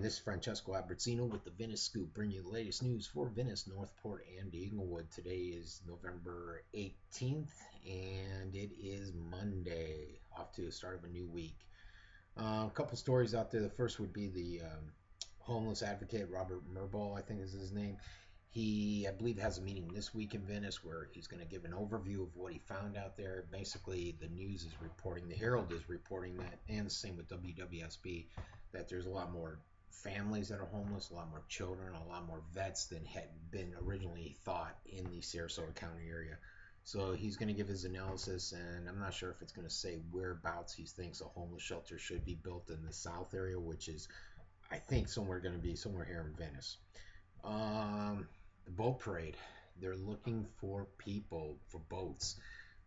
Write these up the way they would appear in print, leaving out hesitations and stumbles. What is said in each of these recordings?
This is Francesco Abbruzzino with the Venice Scoop, bringing you the latest news for Venice, Northport, and Englewood. Today is November 18th, and it is Monday, off to the start of a new week. A couple stories out there. The first would be the homeless advocate, Robert Mirabal, I think is his name. He, I believe, has a meeting this week in Venice where he's going to give an overview of what he found out there. Basically, the news is reporting, the Herald is reporting that, and the same with WWSB, that there's a lot more families that are homeless, a lot more children, a lot more vets than had been originally thought in the Sarasota County area. So he's going to give his analysis, and I'm not sure if it's going to say whereabouts he thinks a homeless shelter should be built in the south area, which is, I think, going to be somewhere here in Venice. The boat parade. They're looking for people for boats.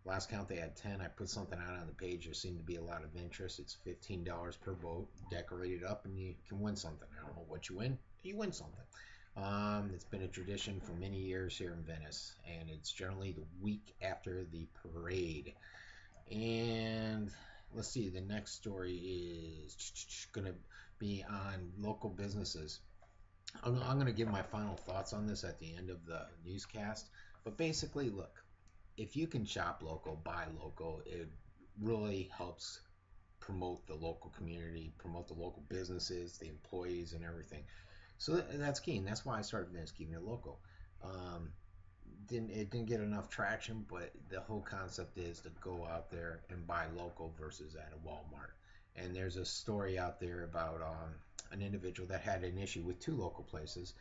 Last count they had 10. I put something out on the page. There seemed to be a lot of interest. It's $15 per boat, decorated up, and you can win something. I don't know what you win. You win something. It's been a tradition for many years here in Venice, and it's generally the week after the parade. And let's see, the next story is going to be on local businesses. I'm going to give my final thoughts on this at the end of the newscast. But basically, look, if you can shop local, buy local, it really helps promote the local community, promote the local businesses, the employees, and everything. So that's key, and that's why I started Venice, keeping it local. It didn't get enough traction, but the whole concept is to go out there and buy local versus at a Walmart. And there's a story out there about an individual that had an issue with two local places.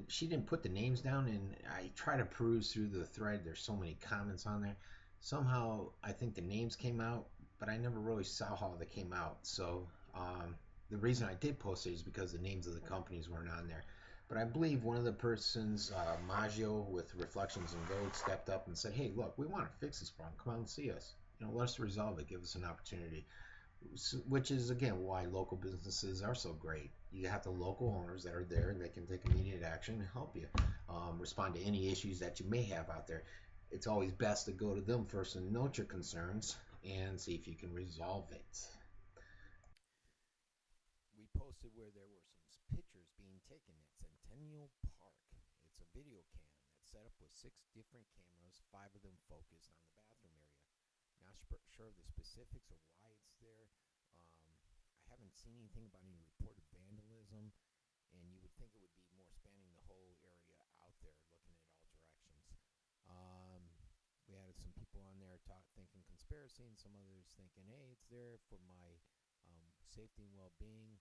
She didn't put the names down, and I try to peruse through the thread. There's so many comments on there. Somehow I think the names came out, but I never really saw how they came out. So the reason I did post it is because the names of the companies weren't on there. But I believe one of the persons, Maggio with Reflections in Gold, stepped up and said, "Hey, look, we want to fix this problem. Come out and see us. Let us resolve it. Give us an opportunity." Which is, again, why local businesses are so great. You have the local owners that are there, and they can take immediate action and help you respond to any issues that you may have out there. It's always best to go to them first and note your concerns and see if you can resolve it. We posted where there were some pictures being taken at Centennial Park. It's a video cam that's set up with 6 different cameras, 5 of them focused on the bathroom area. Not sure of the specifics of why it's there. I haven't seen anything about any reported vandalism, and you would think it would be more spanning the whole area out there, looking at all directions. We had some people on there thinking conspiracy, and some others thinking, hey, it's there for my safety and well-being.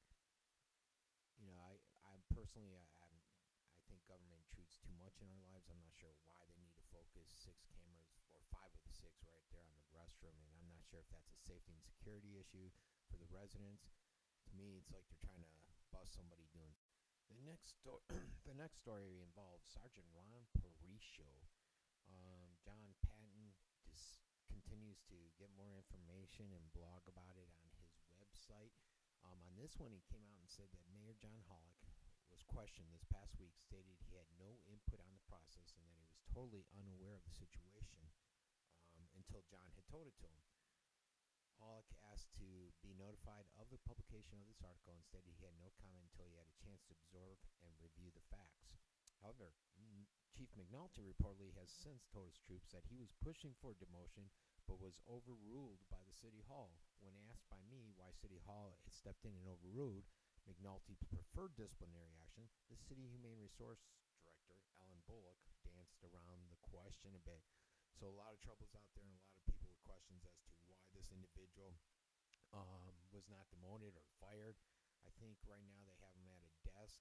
I personally, I think government intrudes too much in our lives. I'm not sure why they need to focus 6 cameras, or 5 of the 6 right there on the restroom, and I'm not sure if that's a safety and security issue for the residents. To me, it's like they're trying to bust somebody doing. The next story involves Sergeant Ron Parisio. John Patton just continues to get more information and blog about it on his website. On this one, he came out and said that Mayor John Hollick was questioned this past week, stated he had no input on the process and that he was totally unaware of the situation until John had told it to him. Hollick asked to be notified of the publication of this article and stated he had no comment until he had a chance to absorb and review the facts. However, Chief McNulty reportedly has since told his troops that he was pushing for demotion but was overruled by the City Hall. When asked by me why City Hall had stepped in and overruled McNulty's preferred disciplinary action, the City Humane Resource Director, Ellen Bullock, danced around the question a bit. So a lot of troubles out there, and a lot of people with questions as to why this individual was not demoted or fired. I think right now they have him at a desk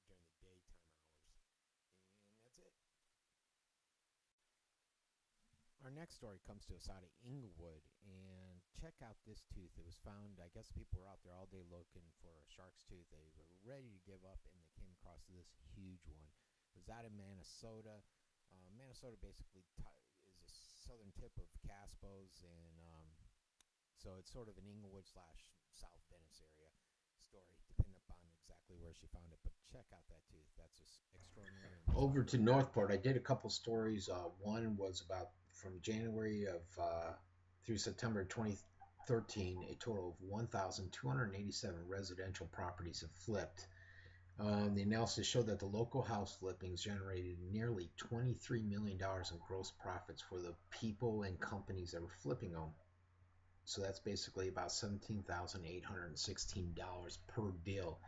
during the daytime hours. And that's it. Our next story comes to us out of Englewood, and check out this tooth. It was found, I guess people were out there all day looking for a shark's tooth. They were ready to give up, and they came across this huge one. It was out of Minnesota. Minnesota basically is a southern tip of Caspo's, and so it's sort of an Englewood / South Venice area story, depending upon exactly where she found it. But check out that tooth. That's just extraordinary. Over to Northport, I did a couple stories. One was about from January of through September 20 13, a total of 1,287 residential properties have flipped. The analysis showed that the local house flippings generated nearly $23 million in gross profits for the people and companies that were flipping them. So that's basically about $17,816 per deal.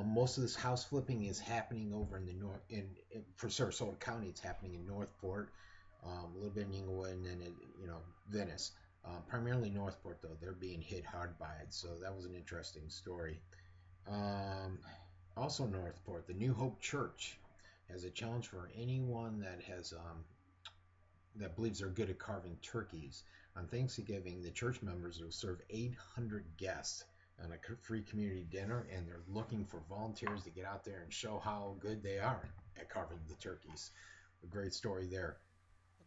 Most of this house flipping is happening over in the north. For Sarasota County, it's happening in Northport, a little bit in Englewood, and then Venice. Primarily Northport, though, they're being hit hard by it. So that was an interesting story. Also Northport, the New Hope Church has a challenge for anyone that believes they're good at carving turkeys. On Thanksgiving, the church members will serve 800 guests on a free community dinner, and they're looking for volunteers to get out there and show how good they are at carving the turkeys. A great story there.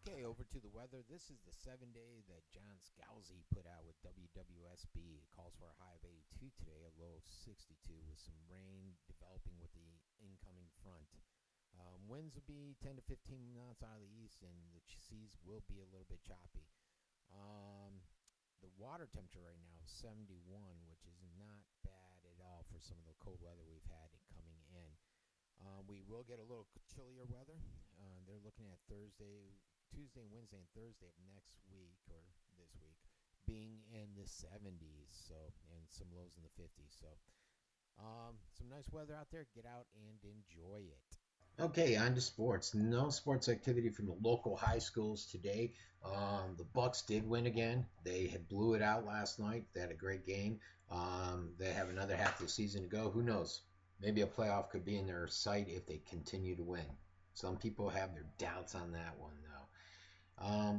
Okay, over to the weather. This is the 7-day that John Scalzi put out with WWSB. It calls for a high of 82 today, a low of 62, with some rain developing with the incoming front. Winds will be 10 to 15 knots out of the east, and the seas will be a little bit choppy. The water temperature right now is 71, which is not bad at all for some of the cold weather we've had coming in. We will get a little chillier weather. They're looking at Tuesday, Wednesday, and Thursday of next week, or this week, being in the 70s, and some lows in the 50s. So some nice weather out there. Get out and enjoy it. Okay, on to sports. No sports activity from the local high schools today. The Bucks did win again. They had blew it out last night. They had a great game. They have another half of the season to go. Who knows? Maybe a playoff could be in their sight if they continue to win. Some people have their doubts on that one, though.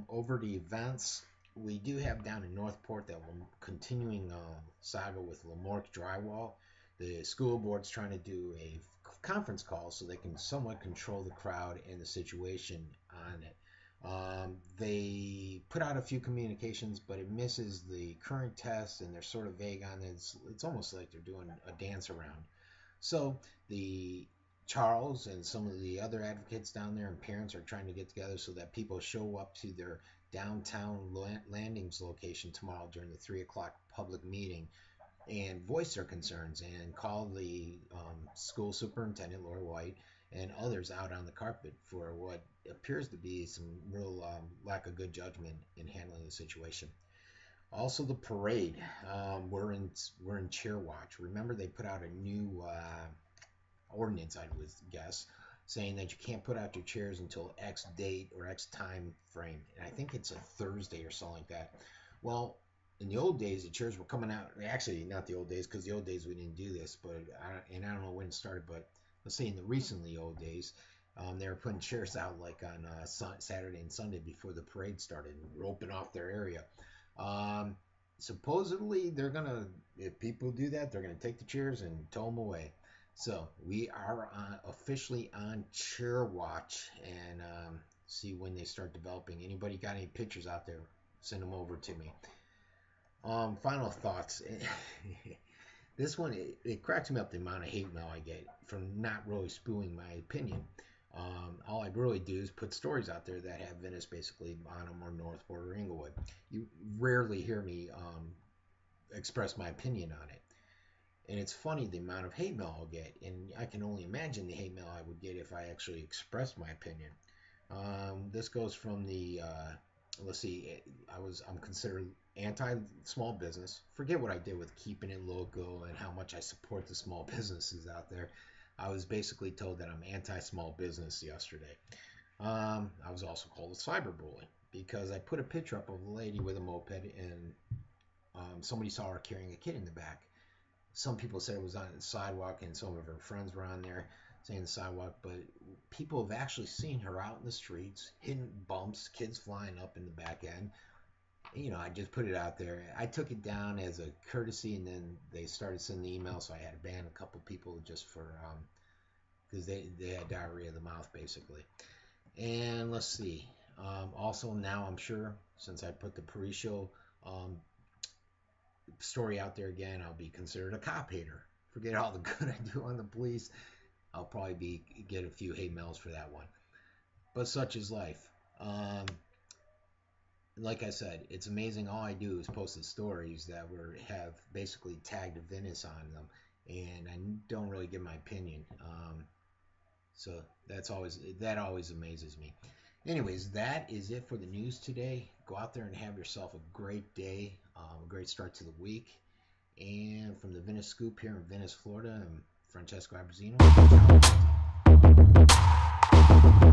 Over the events, we do have down in Northport that continuing saga with Lamork Drywall. The school board's trying to do a conference call so they can somewhat control the crowd and the situation on it. They put out a few communications, but it misses the current test, and they're sort of vague on it. It's almost like they're doing a dance around. So the Charles and some of the other advocates down there and parents are trying to get together so that people show up to their downtown landings location tomorrow during the 3 o'clock public meeting and voice their concerns and call the school superintendent, Laura White, and others out on the carpet for what appears to be some real lack of good judgment in handling the situation. Also, the parade. We're in chair watch. Remember, they put out a new ordinance, I would guess, saying that you can't put out your chairs until X date or X time frame. And I think it's a Thursday or something like that. Well, in the old days, the chairs were coming out. Actually, not the old days, because the old days we didn't do this. I don't know when it started, but let's say in the recently old days, they were putting chairs out like on Saturday and Sunday before the parade started, and roping off their area. Supposedly, they're gonna, if people do that, they're gonna take the chairs and tow them away. So we are officially on chair watch, and see when they start developing. Anybody got any pictures out there? Send them over to me. Final thoughts. This one, it cracks me up the amount of hate mail I get from not really spewing my opinion. All I really do is put stories out there that have Venice basically on them, or Northport or Englewood. You rarely hear me express my opinion on it. And it's funny the amount of hate mail I'll get, and I can only imagine the hate mail I would get if I actually expressed my opinion. This goes from the let's see, I'm considered anti-small business. Forget what I did with keeping it local and how much I support the small businesses out there. I was basically told that I'm anti-small business yesterday. I was also called a cyberbully because I put a picture up of a lady with a moped, and somebody saw her carrying a kid in the back. Some people said it was on the sidewalk, and some of her friends were on there saying the sidewalk, but people have actually seen her out in the streets, hitting bumps, kids flying up in the back end. I just put it out there. I took it down as a courtesy, and then they started sending emails, so I had to ban a couple people just for because they had diarrhea of the mouth basically. And let's see. Also, now I'm sure since I put the Parisio story out there again, I'll be considered a cop hater. Forget all the good I do on the police. I'll probably get a few hate mails for that one. But such is life. like I said, it's amazing. All I do is post the stories that have basically tagged Venice on them, and I don't really give my opinion. So that always amazes me. Anyways, that is it for the news today. Go out there and have yourself a great day, a great start to the week. And from the Venice Scoop here in Venice, Florida, I'm Francesco Abbruzzino. Ciao.